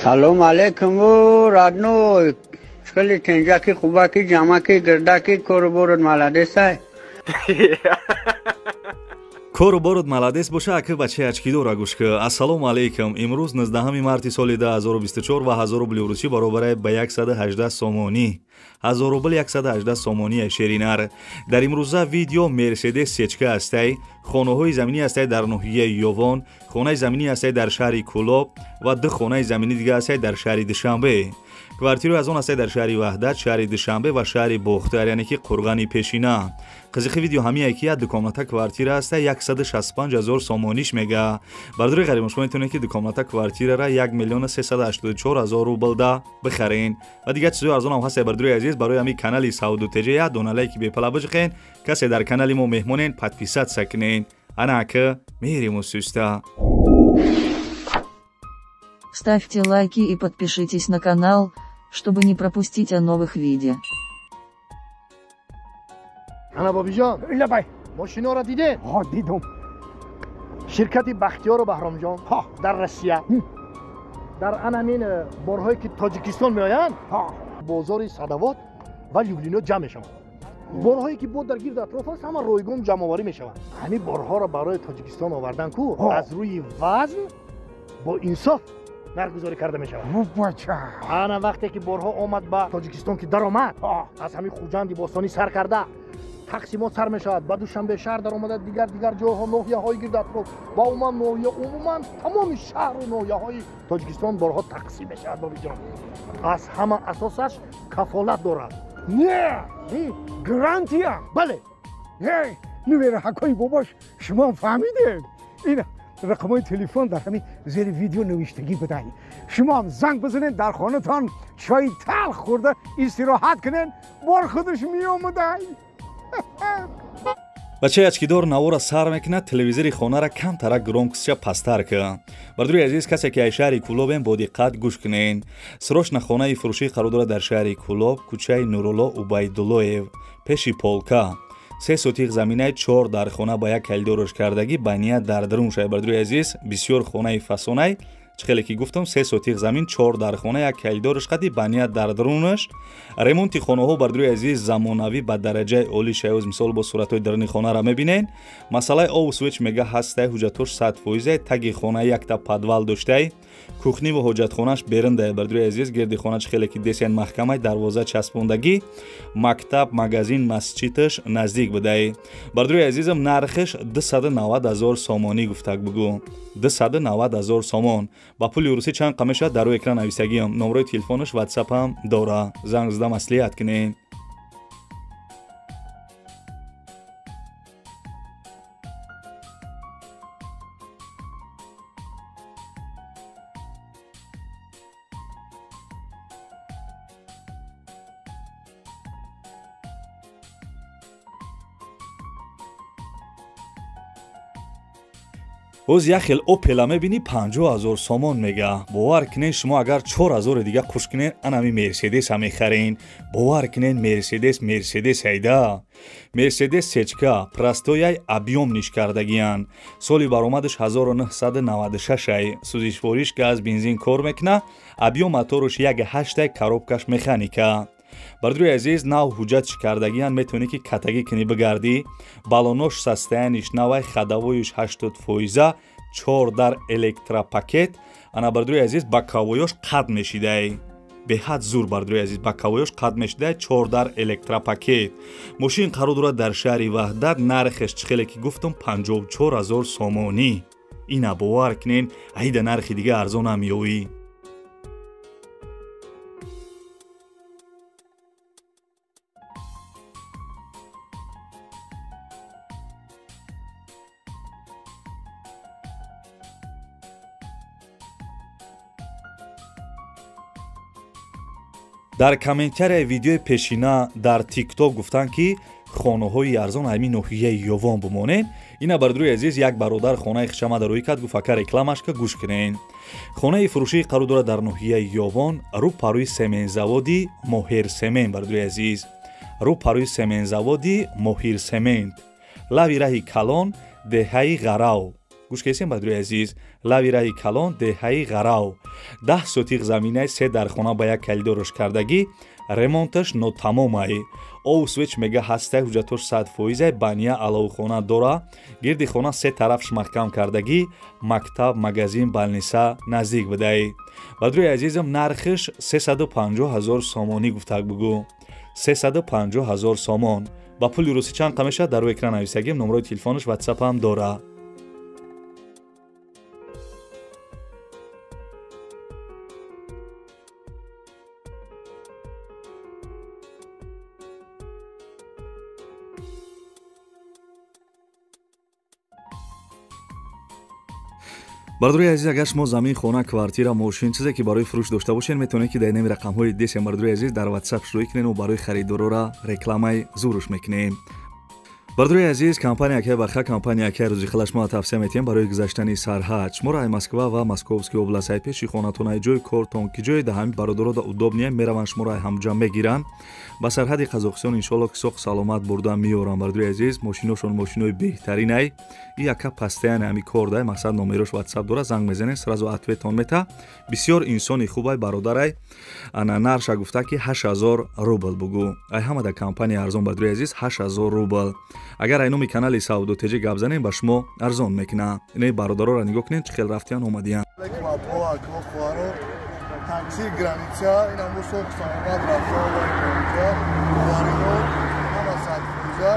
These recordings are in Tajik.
سلام علیکم رادنو خیلی تنجا کی خوبا کی جاما کی گردا کی کوربورد مالادس های کوربورد مالادس باشه اکه بچه اچکیدورا گوش که السلام علیکم امروز 19 مارت سال 2024 و 1000 روبل روسی برابر به 118 سومونی 1000 روبل 118 سومونی شرینار در امروزه ویدیو مرسدس سچکا استی خانه‌های زمینی استی در ناحیه یوون خانه زمینی استی در شهر کولوب و دو خانه زمینی دیگه استی در شهر دوشنبه کوارتیرو از اون استی در شهر وحدت شهر دوشنبه و شهر بختار یعنی که قرغانی پیشینا قزخی ویدیو همین یکی دکامناتا کوارتیر استی 165000 سومونیش میگه برداری غریب شما میتونید که دکامناتا کوارتیر را 1,384,000 روبل دا بخرین و دیگه چیزی ارزان هم هست برداری عزیز برای همین کانال سعودو تجه دونه لایک بپلا بجخین کسی در کانال ما مهمونین подписаться سکنین انا که میریم سوستا Ставьте лайки и подпишитесь на канал, чтобы не пропустить о новых видео. انا بابی جان الا بای ماشینا را دیده؟ ها دیدم شرکت بختیار و بهرام جان در روسیه در همین بارهایی که تاجیکستان میآیند بازار صدوات و لیوبلینا جمع میشوند بارهایی که بود در گرد اطراف است همه رایگان جمع آوری میشوند همین بارها را برای تاجیکستان آوردن کو از روی وزن با انصاف نرگزاری کرده میشوند انا وقتی که بارها آمد به تاجیکستان که در آمد از همین خوجند باستانی سر کرده تقسیمات سر میشود با دوشنبه شهر در آمده دیگر جاها ناحیه های گرد اطراف با عموما تمام شهر و ناحیه های تاجیکستان بارها تقسیم میشود بابی جان از همه اساسش کفالت دارد نه گرانتیا بله هی نویر حکای باباش شما فهمیدین این رقمای تلفن در همین زیر ویدیو نوشتگی بدهید شما هم زنگ بزنین در خانه تان چای تلخ خورده استراحت کنین بار خودش می آمده بچه اچکیدور نوارا سر میکنه تلویزیوی خانه را کم ترک گرومکسچا پستر که بردوی عزیز کسی که شهر کولوب با دقت گوش کنین سروشنا خانه فروشی قرار داره در شهر کولوب کوچه نورالله عبیداللهیو پیش پولکا 3 سوتیق زمینه 4 در خانه با یک کلدورش کردگی بنیه در درون شهر بردوی عزیز بسیار خانه فاسونه خیلی که گفتم 3 سوتیق زمین 4 در خانه یک کلدورش قدی بنیه در درونش ремонти хонаҳо бардуи азиз замонавӣ ба дараҷаи оли шаёз мисол бо суратҳои даруни хонара мебинен масъалаи обу свеч мега ҳастай ҳуҷҷатош 100% таги хона якта подвал доштаи кухни ва ҳоҷатхонааш бериндай бардуи азиз гирди хонач хеле ки десен маҳкамай дарвоза часпондагӣ мактаб магазин масҷидаш наздик будаи бардуи азизам нархиш 290,000 сомонӣ гуфтак бугӯ 290,000 сомон ба пули русӣ чанд қа мешавад дар рӯи экран навистагиам номраи телефонаш ватсапам дора занг зада маслиҳат кунед ҳоз як хел опела мебинӣ 50,000 сомон мега бовар кунед шумо агар 4,000 дига хуш кунед анами мерседеса мехарен бовар кунед мерседес ҳайда мерседес сечка простояй объёмниш кардагиян соли баромадаш 1996 ай сӯзишвориш газ бензин кор мекуна объём моторуш 1.8 коробкаш механика бардуи азиз нав ҳуҷҷатш кардагиян метавонӣ ки катагӣ кунӣ бигардӣ балонош состояниш навай хадавоиш 80% 4 дар электропакет ана бардуи азиз ба кавоёш қад мешидай беҳад зур бардуи азиз ба кавоёш қад мешидай 4 дар электропакет мошин қарор дорад дар шаҳри ваҳдат нархеш чихеле ки гуфтам 54,000 сомонӣ ина бовар кунен аида нархи дига арзон ҳам ёӣ дар комментарияи видеои пешина дар тикток гуфтанд ки хонаҳои арзон ҳамин ноҳияи ёвон бимонед ина бардуи азиз як бародар хонаи хишама дароӣ кард гуфт ака рекламашка гӯш кунед хонаи фурӯшӣ қарор дорад дар ноҳияи ёвон рӯ парои сементзаводи моҳирсемент бардуи азиз рӯ парои сементзаводи моҳирсемент лави раҳи калон деҳаи ғарав гӯшкесем бадруи азиз лави раҳи калон деҳаи ғарав 10 сотиқ заминаи 3 дархона ба як калидо рушд кардагӣ ремонташ нотамомай овсвеч мега ҳастаи ҳуҷҷатош 100%ай бания аловхона дора гирди хона 3 тарафш маҳкам кардагӣ мактаб магазин балниса наздик будай бадруи азизам нархиш 350 000 сомонӣ гуфтак бугӯ 350 000 сомон ба пули русӣ чанд қа мешавад дар рӯи экран нависагим номерои телефонаш ватсапам дора. бардруи азиз агар шумо замин хона квартира мошин чизе ки барои фурӯш дошта бошед метавонед ки дар инами рақамҳои десем бардруи азиз дар ватсап шурӯъ кунед ва барои харидорора рекламаи зуруш мекунем. бардруи азиз компанияки баха компанияки рӯзи хила шумо тавсия метиҳем барои гузаштани сарҳад шуморо ай Москва ва Московский област ай пеши хонатон ай ҷои кортон ки ҷои да ҳами бародарода удобния мераванд шуморо ай ҳамҷам мегиранд ба сарҳади Қазоқистон иншоалло ки соғ саломат бурда меорам бардруи азиз мошиношон мошинои беҳтаринай яка пастаяни ҳами кор дай мақсад номерош ватсап дора занг мезанед сразу ответон мета бисёр инсони хубай бародарай ана нарша гуфта ки 8000 рубл бугӯ ай ҳамада компания арзон бардруи азиз 8000 рубл агар ай номи канали Сауду Теҷи гап занем ба шумо арзон мекуна ин бародароро нигоҳ кунед чӣ хел рафтиян омадиян такси граница инам соғ саломат рафта инҷа аваринҳо ҳама садфӯза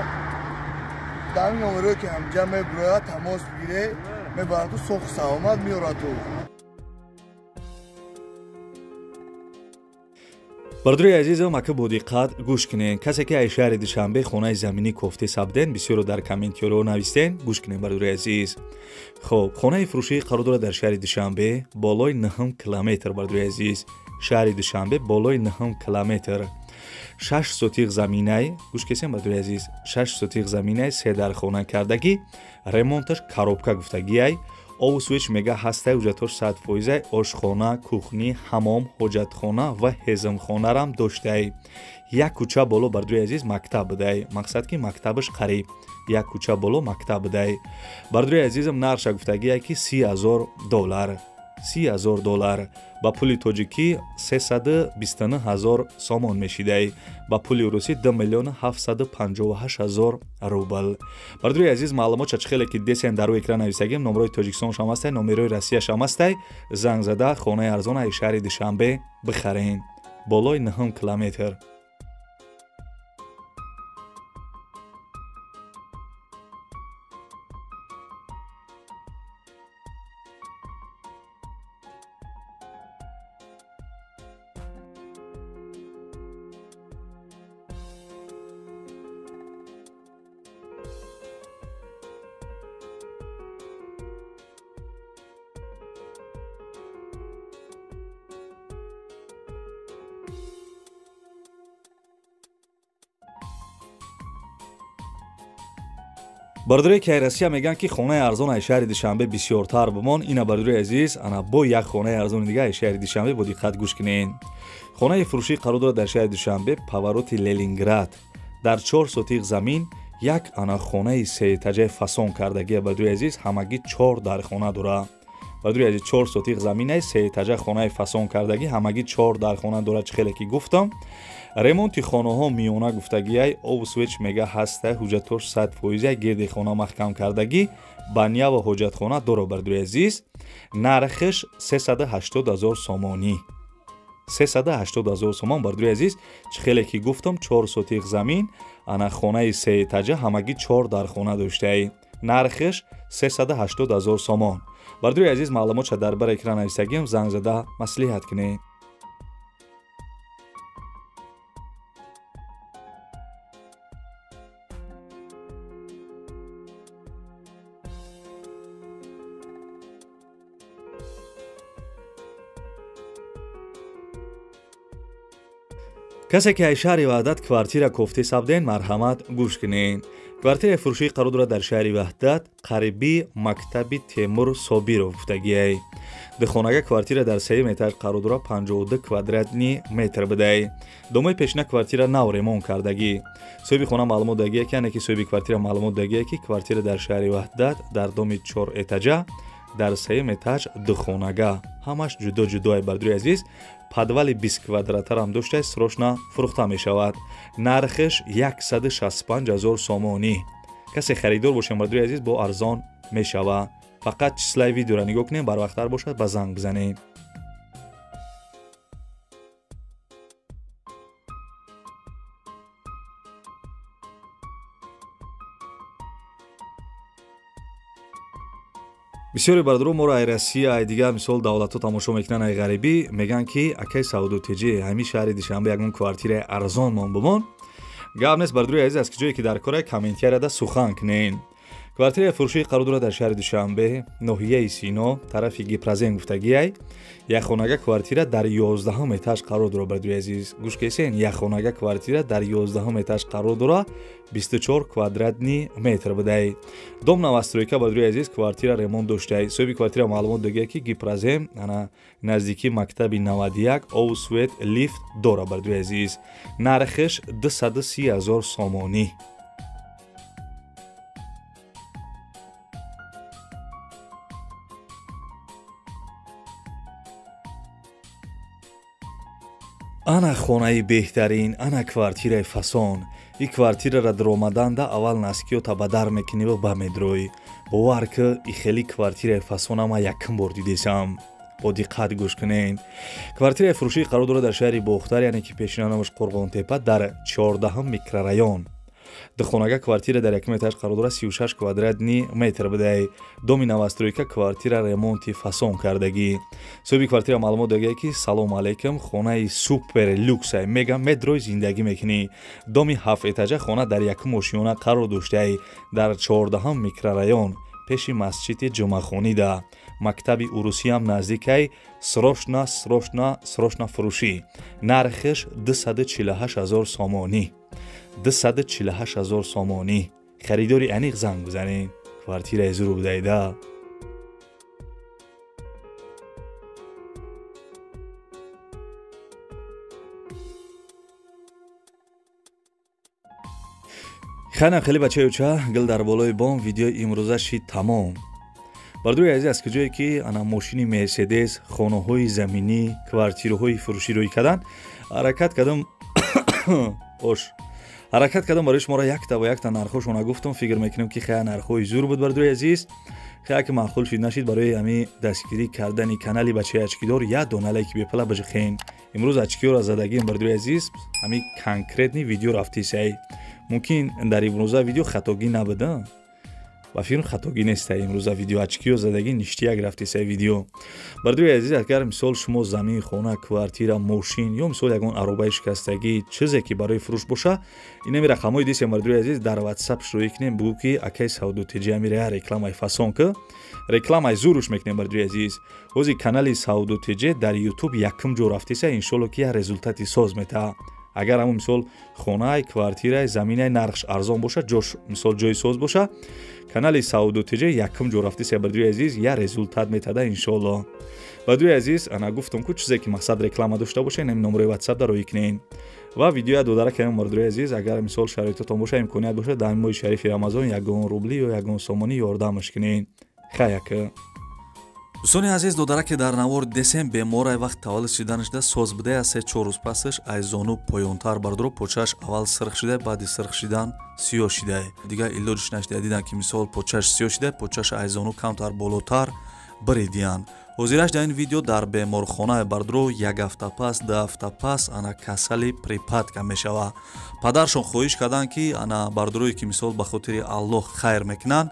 дар номеро ки ҳамҷа мебирояд тамос бигире мебарату соғ саломат меорату. бардруи азизам ака бодиққат гӯш кунед касе ки ай шаҳри душанбе хонаи заминӣ кофти сабден бисёро дар комментиёро навистен гӯш кунед бардруи азиз хоб хонаи фурӯшии қарор дорад дар шаҳри душанбе болои 9 километр бардруи азиз шаҳри душанбе болои 9 километр 6 сотиқ заминай гӯш кесем бардруи азиз 6 сотиқ заминай 3 дархона кардагӣ ремонташ коробка гуфтагиай овсвеч мега ҳастаи ҳуҷҷатош 100%ай ошхона кухни ҳамом ҳоҷатхона ва ҳезмхонарам доштай як кӯча боло бардруи азиз мактаб будай мақсад ки мактабаш қариб як кӯча боло мактаб будай бардруи азизам нарша гуфтагиай ки $30,000 $30,000 ба пули тоҷикӣ 329 000 сомон мешидай ба пули русӣ 2,758 000 рубл бардруи азиз маълумотша чӣ хеле ки десен дар рӯи экран нависагим номерои тоҷикистоншам ҳастай номерои россияшам ҳастай занг зада хонаи арзона ай шаҳри душанбе бихарен болои 9 километр. бардуре ки ай Россия мегӯянд ки хонаи арзон ай шаҳри душанбе бисёртар бимон ина бардури азиз ана бо як хонаи арзони дига ай шаҳри душанбе бо диққат гӯш кунед хонаи фурӯшии қарор дорад дар шаҳри душанбе повороти Ленинград дар 4 сотиқ замин як ана хонаи сеэтаҷаи фасон кардагия бардури азиз ҳамагӣ 4 дархона дора бардури азиз 4 сотиқ заминаи сеэтаҷа хонаи фасон кардагӣ ҳамагӣ 4 дархона дора чӣ хеле ки гуфтам ремонти хонаҳо миёна гуфтагиай овсвеч мега ҳаста ҳуҷҷатош 100%ай гирди хона маҳкам кардагӣ бания ва ҳоҷатхона дора бардури азиз нархиш 380 000 сомонӣ 380 000 сомон бардури азиз чӣ хеле ки гуфтам 4 сотиқ замин ана хонаи сеэтаҷа ҳамагӣ 4 дархона доштаи нархиш 380 000 сомон бардури азиз маълумотша дар бар экран нависагим занг зада маслиҳат кунед. касе ки ай шаҳри ваҳдат квартира кофти сабден марҳамат гӯш кунед квартираи фурӯшии қарор дорад дар шаҳри ваҳдат қариби мактаби Темур Собиров гуфтагиай духонага квартира дар 3 этаж қарор дора 52 квадратни метр бидай. домои пешина квартира нав ремонт кардагӣ. соҳиби хона маълумот дагие ки яъне ки соҳиби квартира маълумот дагие ки квартира дар шаҳри ваҳдат дар доми 4 этажа дар 3 этаж духонага ҳамаш ҷудо ҷудое. бардуи азиз, подвали 20 квадратарам доштае срочно фурӯхта мешавад. нархеш 165 000 сомонӣ. касе харидор бошем бардуи азиз, бо арзон мешава. фақат числаи видеоро нигоҳ кунем, барвақттар бошад ба занг бизанем. бисёри бардуро моро ай Россия, ай дигар мисол давлатҳо тамошо мекунанд, ай ғарибӣ мегӯянд ки акай Саудутиҷӣ ҳамин шаҳри Душанбе ягон квартираи арзонмон бимон. гап нест бардури азиз, аз ҷое ки дар кораи комментарияда сухан кунен. квартираи фурӯшии қарор дорад дар шаҳри Душанбе, ноҳияи Сино, тарафи Гипразен гуфтагиай. якхонага квартира дар 11 этаж қарор дорад. бардури азиз, гӯш кесен, якхонага квартира дар 11 этаж қарор дорад, 24 квадратни метр бидай. дом навастройка бардури азиз, квартира ремонт доштаи. соҳиби квартира маълумот дагия ки Гипразен ана наздики мактаби 91 овсвет лифт дора. бардури азиз, нархеш 230 000 сомонӣ. ана хонаи беҳтарин, ана квартираи фасон. и квартираро даромаданда аввал наскиёта ба дар мекунӣ ва ба медроӣ. бовар ки и хеле квартираи фасона ман якум бор дидесам. бо диққат гӯш кунен. квартираи фурӯшии қарор дорад дар шаҳри Бохтар, яъне ки пешина номаш Қурғонтепа, дар 14 микрорайон. духонага квартира дар 1 этаж қарор дорад, 36 квадратни метр бидай. доми навастройка квартира ремонти фасон кардагӣ. соҳиби квартира маълумот дагия ки салом алейкум, хонаи супер люксай, мега медрои зиндагӣ мекунӣ. доми 7 этажа хона дар 1 ошиёна қарор доштаи, дар 14 микрорайон, пеши масҷиди ҷумъахонида. мактаби урусиям наздикай. срочно фурӯшӣ. нархеш 248 000 сомонӣ. 248 000 сомонӣ. харидори аниқ занг бизанед. квартираи зуру бидайда. ханам хеле бачаюча гил дар болои бом видеои имрӯзаши тамом. бардуи азиз, аз куҷое ки ана мошини Мерседес, хонаҳои заминӣ, квартираҳои фурӯшӣ рӯй кардан, ҳаракат кардам барои шуморо якта ба якта нархҳошона гуфтам. фикр мекунам ки хая нархҳои зур буд. бардуи азиз, хая ки маъқул шид нашид, барои ҳами дастгирӣ кардани канали бачаи ачкидор як дона лайки бепала бажихен. имрӯз ачкиёро задагим. бардуи азиз, ҳами конкретни видео рафтисай. мумкин дар имрӯза видео хатогӣ набуда. ба фикрм хатогӣ нестай. имрӯза видео ачкиё задагӣ ништияк рафтисай видео. бардуи азиз, агар мисол шумо замин, хона, квартира, мошин ё мисол ягон аробаи шикастагӣ, чизе ки барои фурӯш боша, инами рақамҳои дисем бардуи азиз дар WhatsApp шурӯъ кунем. бигӯ ки акай Саудутиҷӣ амира рекламаи фасон ки рекламаи зуруш мекунем. бардуи азиз, ҳозир канали Саудутиҷӣ дар YouTube якум ҷо рафтисай. иншоалло ки як результати соз мета. агар ҳамун мисол хонай, квартирай, заминай нархш арзон боша, ҷош мисол ҷои соз боша, канали Саудутиҷӣ якум ҷо рафтисай. бардуи азиз, як результат метада иншоалло. бардуи азиз, ана гуфтам ку чизе ки мақсад реклама дошта боша, ин номерои WhatsApp дар роӣ кунен. ва видеоя додара кардам. бардуи азиз, агар мисол шароитатон боша, имконият боша, дар моҳи шарифи Рамазон 1 рубли ё 1 сомонӣ ёрдамаш кунен. хаяка дӯстони азиз, додара ки дар навор десем беморай вақт таваллуд шиданашда соз будая 3-4 рӯз пасаш ай зону поёнтар бардуро почаш аввал сирх шида, баъди сирх шидан сиёҳ шида. дигар илоҷиш нашида. дидам ки мисол почаш сиёҳ шида, почаш ай зону камтар болотар баридиян. ҳозираш дар ин видео дар беморхона бардуро 1 ҳафта пас, 2 ҳафта пас ана касали припадка мешава. падаршон хоҳиш карданд ки ана бардурое ки мисол ба хотири Аллоҳ хайр мекунанд,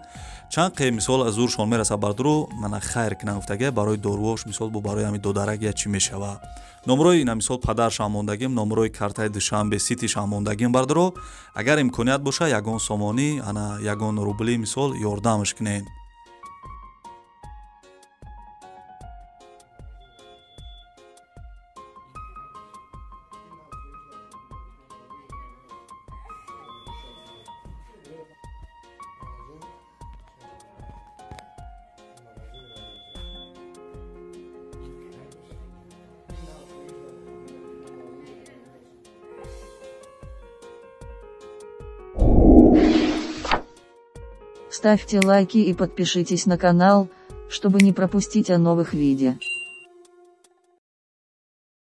чанд қе мисол аз зуршон мераса бардуро мана хайр кунанд гуфтага барои дорувош мисол бо барои ҳами додарак я чӣ мешава. номрои ина мисол падаршам мондагим, номрои картаи Душанбе ситишам мондагим бардуро, агар имконият боша 1 сомонӣ ана 1 рубли мисол ёрдамаш кунен. Ставьте лайки и подпишитесь на канал, чтобы не пропустить о новых видео.